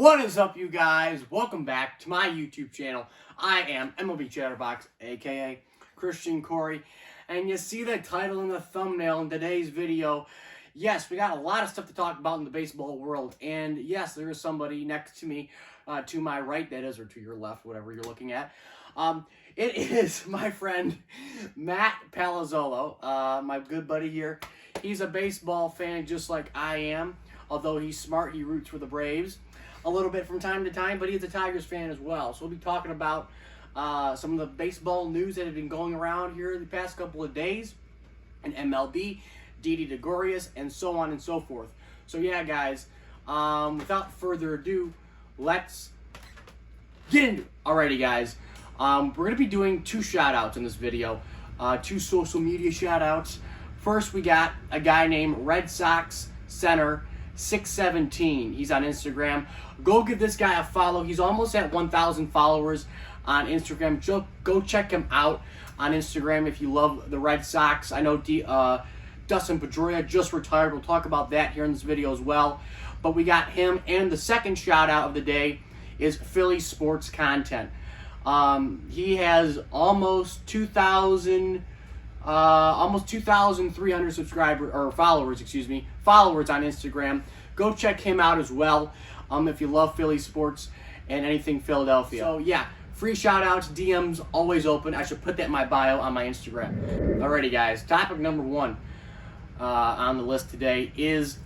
What is up, you guys? Welcome back to my YouTube channel. I am MLB Chatterbox, aka Christian Corey, and you see the title and the thumbnail in today's video. Yes, we got a lot of stuff to talk about in the baseball world, and yes, there is somebody next to me, to my right, that is, or to your left, whatever you're looking at. It is my friend Matt Palazzolo, my good buddy here. He's a baseball fan just like I am. Although he's smart, he roots for the Braves a little bit from time to time, but he's a Tigers fan as well. So we'll be talking about some of the baseball news that have been going around here the past couple of days, and MLB, Gregorius, and so on and so forth. So yeah, guys, without further ado, let's get into it. Alrighty, guys, we're going to be doing two shout-outs in this video, two social media shout-outs. First, we got a guy named Red Sox Center 617. He's on Instagram. Go give this guy a follow. He's almost at 1,000 followers on Instagram. Go check him out on Instagram if you love the Red Sox. I know Dustin Pedroia just retired. We'll talk about that here in this video as well. But we got him, and the second shout out of the day is Phillies sports content. He has almost 2,300 subscribers or followers, followers on Instagram. Go check him out as well if you love Philly sports and anything Philadelphia. So yeah, free shout outs, DMs always open. I should put that in my bio on my Instagram. Alrighty, guys, topic number one on the list today is,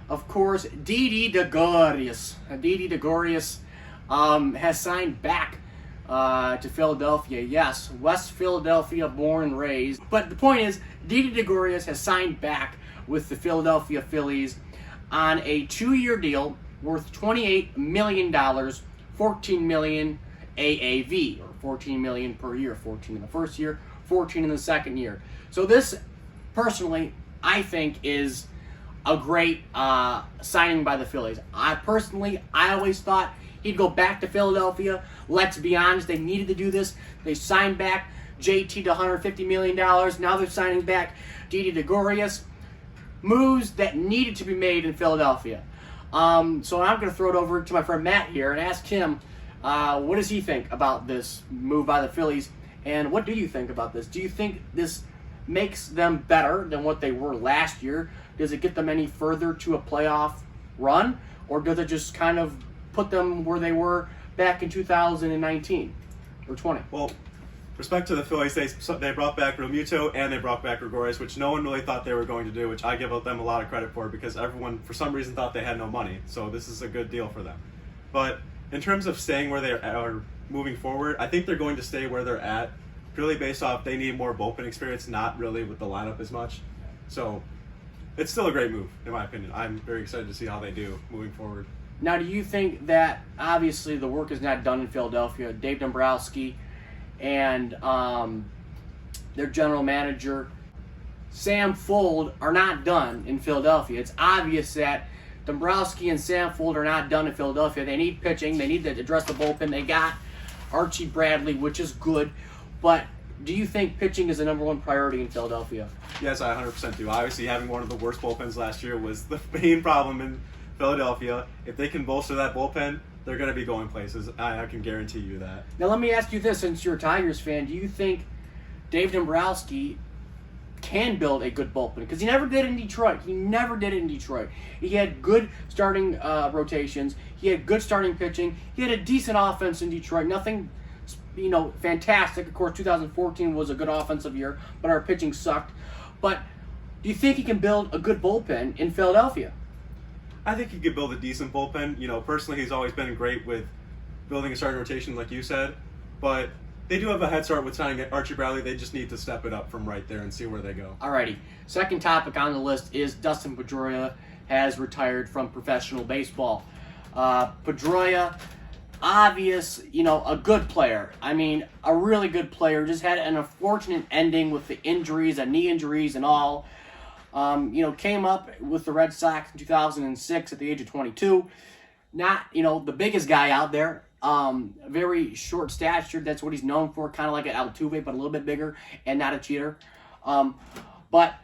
of course, Gregorius. Gregorius has signed back to Philadelphia. Yes, West Philadelphia born and raised. But the point is, Gregorius has signed back with the Philadelphia Phillies on a 2-year deal worth $28 million, $14 million AAV, or $14 million per year, 14 in the first year, 14 in the second year. So this, personally, I think is a great signing by the Phillies. I always thought he'd go back to Philadelphia. Let's be honest, they needed to do this. They signed back JT to $150 million. Now they're signing back Gregorius. Moves that needed to be made in Philadelphia. So I'm going to throw it over to my friend Matt here and ask him, what does he think about this move by the Phillies? And what do you think about this? Do you think this makes them better than what they were last year? Does it get them any further to a playoff run? Or does it just kind of put them where they were back in 2019 or 20? Well, respect to the Phillies, they brought back Realmuto and they brought back Gregorius, which no one really thought they were going to do, which I give them a lot of credit for because everyone, for some reason, thought they had no money. So this is a good deal for them. But in terms of staying where they are moving forward, I think they're going to stay where they're at, purely based off they need more bullpen experience, not really with the lineup as much. So it's still a great move, in my opinion. I'm very excited to see how they do moving forward. Now, do you think that, obviously, the work is not done in Philadelphia? Dave Dombrowski and their general manager, Sam Fuld, are not done in Philadelphia. It's obvious that Dombrowski and Sam Fuld are not done in Philadelphia. They need pitching. They need to address the bullpen. They got Archie Bradley, which is good. But do you think pitching is the number one priority in Philadelphia? Yes, I 100% do. Obviously, having one of the worst bullpens last year was the main problem in Philadelphia. If they can bolster that bullpen, they're going to be going places. I can guarantee you that. Now, let me ask you this, since you're a Tigers fan, do you think Dave Dombrowski can build a good bullpen? Because he never did in Detroit. He had good starting rotations. He had good starting pitching. He had a decent offense in Detroit. Nothing, fantastic. Of course, 2014 was a good offensive year, but our pitching sucked. But do you think he can build a good bullpen in Philadelphia? I think he could build a decent bullpen. Personally, he's always been great with building a starting rotation, like you said. But they do have a head start with signing Archie Bradley. They just need to step it up from right there and see where they go. Alrighty. Second topic on the list is Dustin Pedroia has retired from professional baseball. Pedroia, a good player. I mean, a really good player. Just had an unfortunate ending with the injuries, knee injuries and all. Came up with the Red Sox in 2006 at the age of 22. Not, the biggest guy out there. Very short statured. That's what he's known for. Kind of like an Altuve, but a little bit bigger and not a cheater. But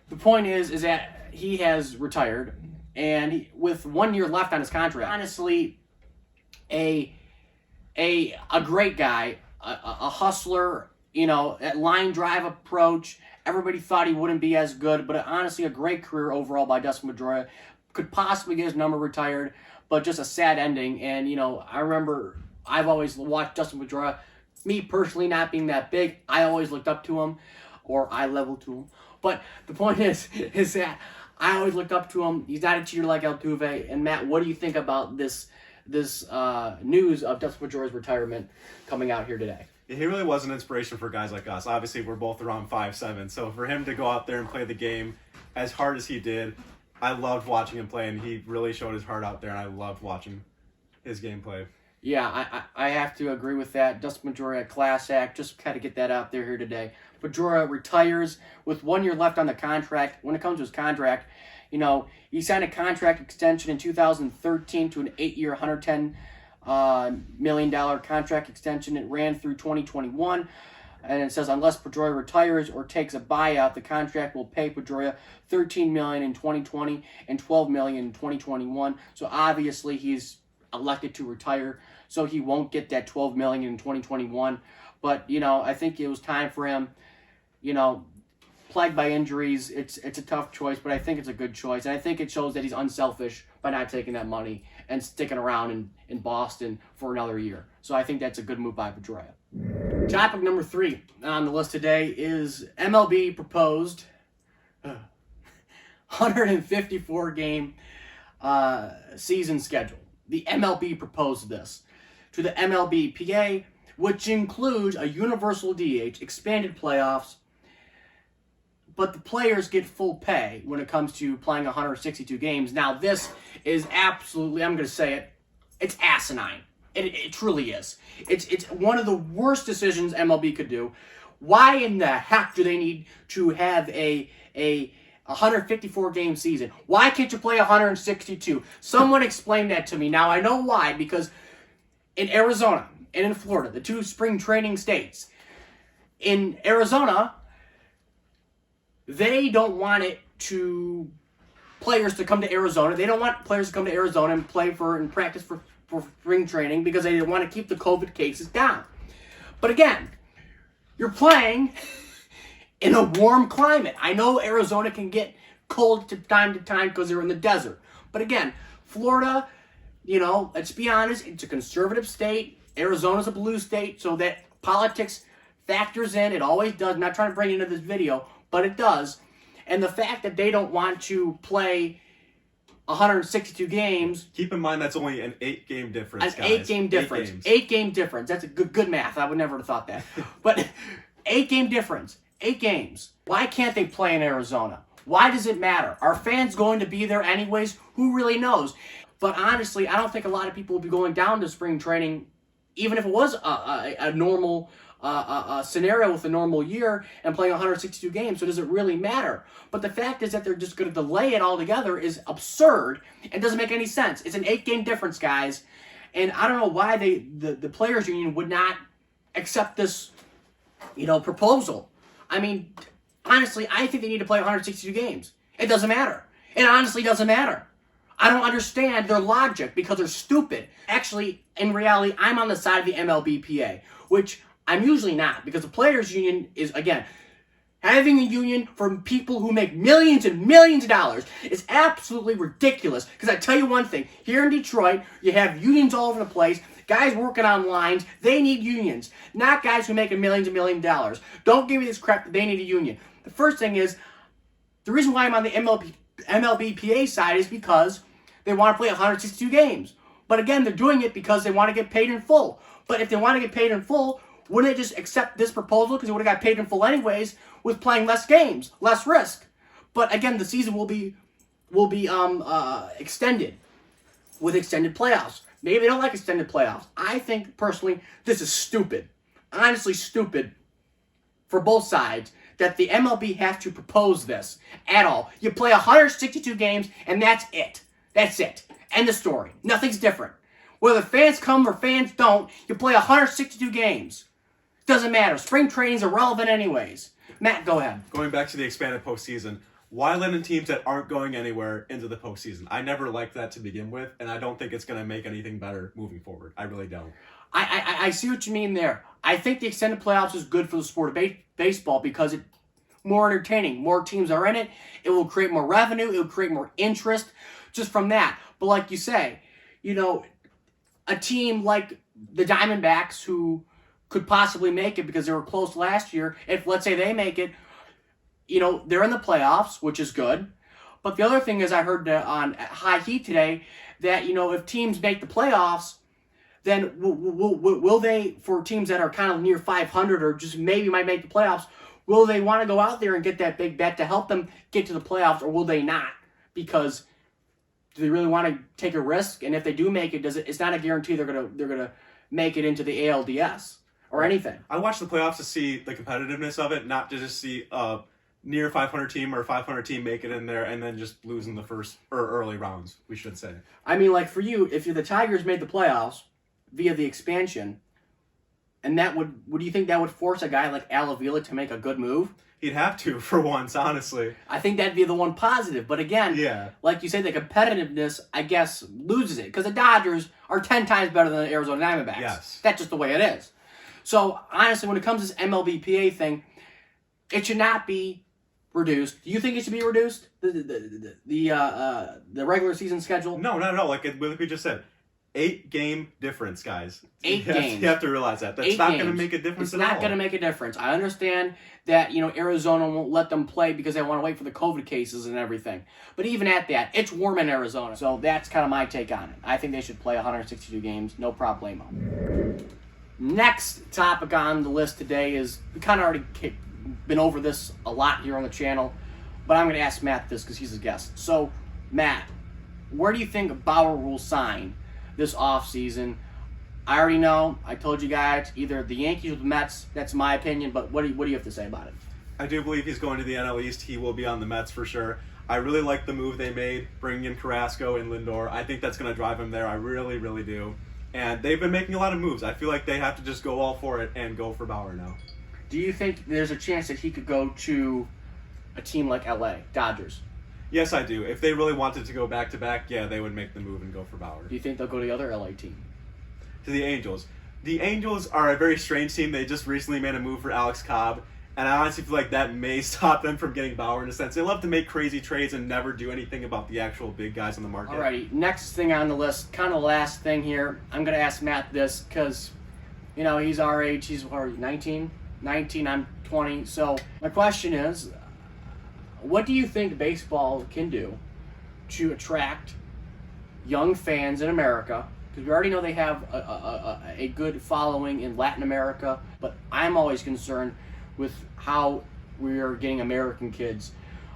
the point is that he has retired, and with 1 year left on his contract. Honestly, a great guy, a hustler, that line drive approach. Everybody thought he wouldn't be as good, but honestly, a great career overall by Dustin Pedroia. Could possibly get his number retired, but just a sad ending. And, I remember I've always watched Dustin Pedroia. Me personally, not being that big, I always looked up to him, or eye level to him. But the point is that I always looked up to him. He's not a cheater like Altuve. And Matt, what do you think about this news of Dustin Pedroia's retirement coming out here today? He really was an inspiration for guys like us. Obviously, we're both around 5'7", so for him to go out there and play the game as hard as he did, I loved watching him play, and he really showed his heart out there, and I loved watching his gameplay. Yeah, I have to agree with that. Dustin Pedroia, class act. Just kind of get that out there here today. Pedroia retires with 1 year left on the contract. When it comes to his contract, he signed a contract extension in 2013 to an 8-year, $110 million contract extension. It ran through 2021. And it says, unless Pedroia retires or takes a buyout, the contract will pay Pedroia $13 million in 2020 and $12 million in 2021. So obviously he's elected to retire, so he won't get that $12 million in 2021. But I think it was time for him. Plagued by injuries, it's a tough choice, but I think it's a good choice, and I think it shows that he's unselfish by not taking that money and sticking around in Boston for another year. So I think that's a good move by Pedroia. Topic number 3 on the list today is MLB proposed 154 game season schedule. The MLB proposed this to the MLBPA, which includes a universal DH, expanded playoffs, but the players get full pay when it comes to playing 162 games. Now, this is absolutely, I'm going to say it, it's asinine. It truly is. It's one of the worst decisions MLB could do. Why in the heck do they need to have a 154 game season? Why can't you play 162? Someone explain that to me. Now, I know why, because in Arizona and in Florida, the 2 spring training states, in Arizona, they don't want players to come to Arizona. They don't want players to come to Arizona and play and practice for spring training because they want to keep the COVID cases down. But again, you're playing in a warm climate. I know Arizona can get cold to time because they're in the desert. But again, Florida, let's be honest, it's a conservative state. Arizona's a blue state, so that politics factors in. It always does. I'm not trying to bring it into this video, but it does. And the fact that they don't want to play 162 games. Keep in mind that's only an 8-game difference, guys. 8-game difference. 8-game difference. That's a good math. I would never have thought that. But 8-game difference. 8 games. Why can't they play in Arizona? Why does it matter? Are fans going to be there anyways? Who really knows? But honestly, I don't think a lot of people will be going down to spring training, even if it was a normal scenario with a normal year and playing 162 games. So does it really matter? But the fact is that they're just going to delay it altogether is absurd and doesn't make any sense. It's an 8-game difference, guys. And I don't know why the players union would not accept this, proposal. I mean, honestly, I think they need to play 162 games. It doesn't matter. It honestly doesn't matter. I don't understand their logic because they're stupid. Actually, in reality, I'm on the side of the MLBPA, which I'm usually not, because the players union is, again, having a union for people who make millions and millions of dollars is absolutely ridiculous. Because I tell you one thing, here in Detroit, you have unions all over the place. Guys working on lines, they need unions, not guys who make millions and millions of dollars. Don't give me this crap that they need a union. The first thing is, the reason why I'm on the MLBPA side is because they want to play 162 games. But again, they're doing it because they want to get paid in full. But if they want to get paid in full, wouldn't they just accept this proposal because they would have got paid in full anyways with playing less games, less risk? But again, the season will be extended with extended playoffs. Maybe they don't like extended playoffs. I think, personally, this is stupid. Honestly stupid for both sides that the MLB has to propose this at all. You play 162 games, and that's it. That's it. End of story. Nothing's different. Whether fans come or fans don't, you play 162 games. Doesn't matter. Spring training's irrelevant anyways. Matt, go ahead. Going back to the expanded postseason, Why let in teams that aren't going anywhere into the postseason? I never liked that to begin with, and I don't think it's going to make anything better moving forward. I really don't. I see what you mean there. I think the extended playoffs is good for the sport of baseball because it's more entertaining. More teams are in it. It will create more revenue. It will create more interest just from that. But like you say, a team like the Diamondbacks who could possibly make it because they were close last year, if let's say they make it, they're in the playoffs, which is good. But the other thing is I heard on High Heat today that, if teams make the playoffs, then will they, for teams that are kind of near 500 or just maybe might make the playoffs, will they want to go out there and get that big bet to help them get to the playoffs, or will they not? Because do they really want to take a risk? And if they do make it, it's not a guarantee they're gonna make it into the ALDS or anything. I watch the playoffs to see the competitiveness of it, not to just see near 500 team or 500 team make it in there and then just lose in the first or early rounds, we should say. I mean, like for you, if the Tigers made the playoffs via the expansion, and would you think that would force a guy like Al Avila to make a good move? He'd have to for once, honestly. I think that'd be the one positive. But again, like you say, the competitiveness, I guess, loses it. Because the Dodgers are 10 times better than the Arizona Diamondbacks. Yes. That's just the way it is. So, honestly, when it comes to this MLBPA thing, it should not be reduced. Do you think it should be reduced? The regular season schedule? No, not at all. Like we just said. 8-game difference, guys. 8 games. You have to realize that. That's not going to make a difference at all. It's not going to make a difference. I understand that, Arizona won't let them play because they want to wait for the COVID cases and everything. But even at that, it's warm in Arizona. So that's kind of my take on it. I think they should play 162 games. No problemo. Next topic on the list today is, we kind of already been over this a lot here on the channel, but I'm going to ask Matt this because he's a guest. So, Matt, where do you think Bauer will sign this offseason? I already know. I told you guys, either the Yankees or the Mets. That's my opinion, but what do you have to say about it? I do believe he's going to the NL East. He will be on the Mets for sure. I really like the move they made, bringing in Carrasco and Lindor. I think that's going to drive him there. I really, really do. And they've been making a lot of moves. I feel like they have to just go all for it and go for Bauer now. Do you think there's a chance that he could go to a team like LA, Dodgers? Yes, I do. If they really wanted to go back-to-back, yeah, they would make the move and go for Bauer. Do you think they'll go to the other LA team? To the Angels. The Angels are a very strange team. They just recently made a move for Alex Cobb, and I honestly feel like that may stop them from getting Bauer in a sense. They love to make crazy trades and never do anything about the actual big guys on the market. Alrighty, next thing on the list, kind of last thing here. I'm going to ask Matt this because, he's our age. He's 19, I'm 20. So my question is, what do you think baseball can do to attract young fans in America? Because we already know they have a good following in Latin America, but I'm always concerned with how we are getting American kids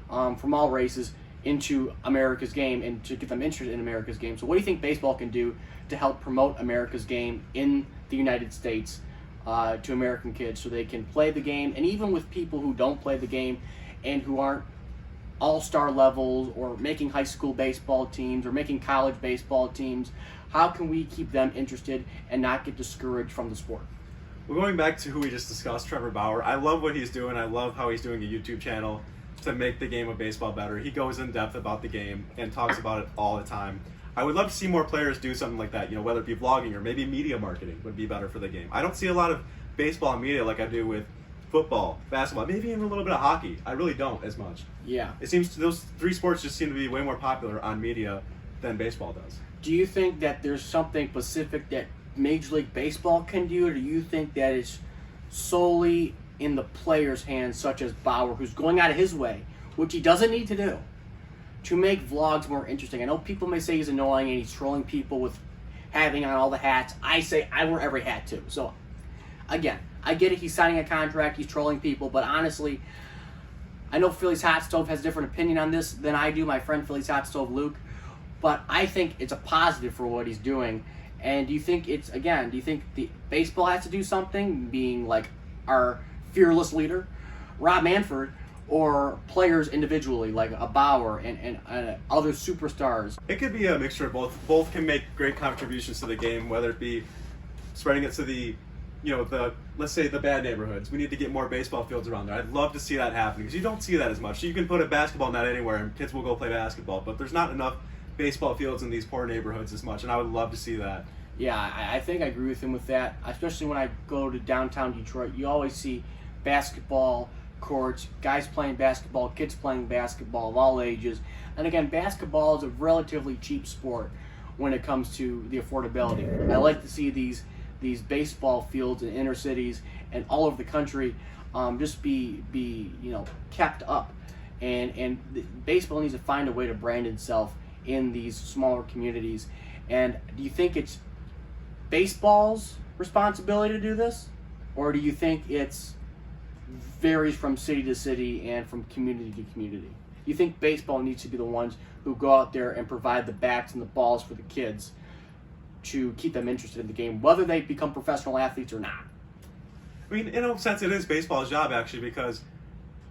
from all races into America's game and to get them interested in America's game. So what do you think baseball can do to help promote America's game in the United States to American kids so they can play the game, and even with people who don't play the game and who aren't all-star levels or making high school baseball teams or making college baseball teams, how can we keep them interested and not get discouraged from the sport? Well, going back to who we just discussed, Trevor Bauer, I love what he's doing. I love how he's doing a YouTube channel to make the game of baseball better. He goes in depth about the game and talks about it all the time. I would love to see more players do something like that, whether it be vlogging or maybe media marketing would be better for the game. I don't see a lot of baseball media like I do with football, basketball, maybe even a little bit of hockey. I really don't as much. Yeah. It seems those three sports just seem to be way more popular on media than baseball does. Do you think that there's something specific that Major League Baseball can do, or do you think that it's solely in the players' hands, such as Bauer, who's going out of his way, which he doesn't need to do, to make vlogs more interesting? I know people may say he's annoying and he's trolling people with having on all the hats. I say I wear every hat too. So, again, I get it. He's signing a contract. He's trolling people. But honestly, I know Phillies Hot Stove has a different opinion on this than I do, my friend Phillies Hot Stove Luke. But I think it's a positive for what he's doing. And do you think the baseball has to do something, being like our fearless leader, Rob Manfred, or players individually like a Bauer and other superstars? It could be a mixture of both. Both can make great contributions to the game, whether it be spreading it to the let's say the bad neighborhoods. We need to get more baseball fields around there. I'd love to see that happen because you don't see that as much. So you can put a basketball net anywhere and kids will go play basketball, but there's not enough baseball fields in these poor neighborhoods as much, and I would love to see that. Yeah, I think I agree with him with that, especially when I go to downtown Detroit. You always see basketball courts, guys playing basketball, kids playing basketball of all ages. And again, basketball is a relatively cheap sport when it comes to the affordability. I like to see these baseball fields in inner cities and all over the country just be kept up. And baseball needs to find a way to brand itself in these smaller communities. And do you think it's baseball's responsibility to do this, or do you think it's varies from city to city and from community to community? You think baseball needs to be the ones who go out there and provide the bats and the balls for the kids to keep them interested in the game, whether they become professional athletes or not? I mean, in a sense, it is baseball's job, actually, because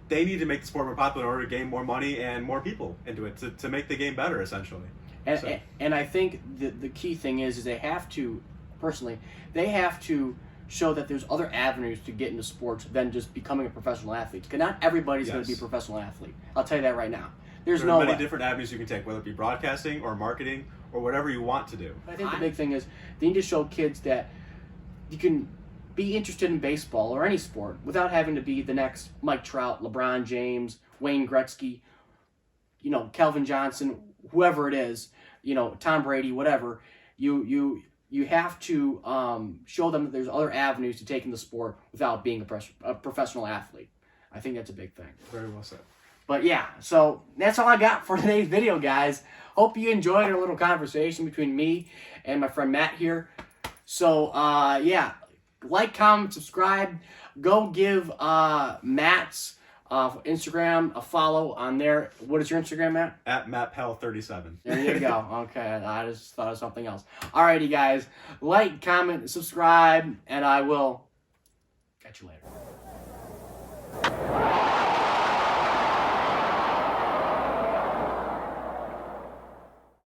they need to make the sport more popular in order to gain more money and more people into it, to make the game better, essentially. And I think the key thing is they have to, personally, they have to show that there's other avenues to get into sports than just becoming a professional athlete. Because not everybody's going to be a professional athlete. I'll tell you that right now. There are many different avenues you can take, whether it be broadcasting or marketing or whatever you want to do. I think the big thing is they need to show kids that you can be interested in baseball or any sport without having to be the next Mike Trout, LeBron James, Wayne Gretzky, Calvin Johnson, whoever it is, Tom Brady, whatever. You have to show them that there's other avenues to take in the sport without being a professional athlete. I think that's a big thing. Very well said. But yeah, so that's all I got for today's video, guys. Hope you enjoyed our little conversation between me and my friend Matt here. So, yeah, like, comment, subscribe. Go give Matt's Instagram a follow on there. What is your Instagram, Matt? At MattPell37. There you go. Okay, I just thought of something else. Alrighty, guys. Like, comment, subscribe, and I will catch you later.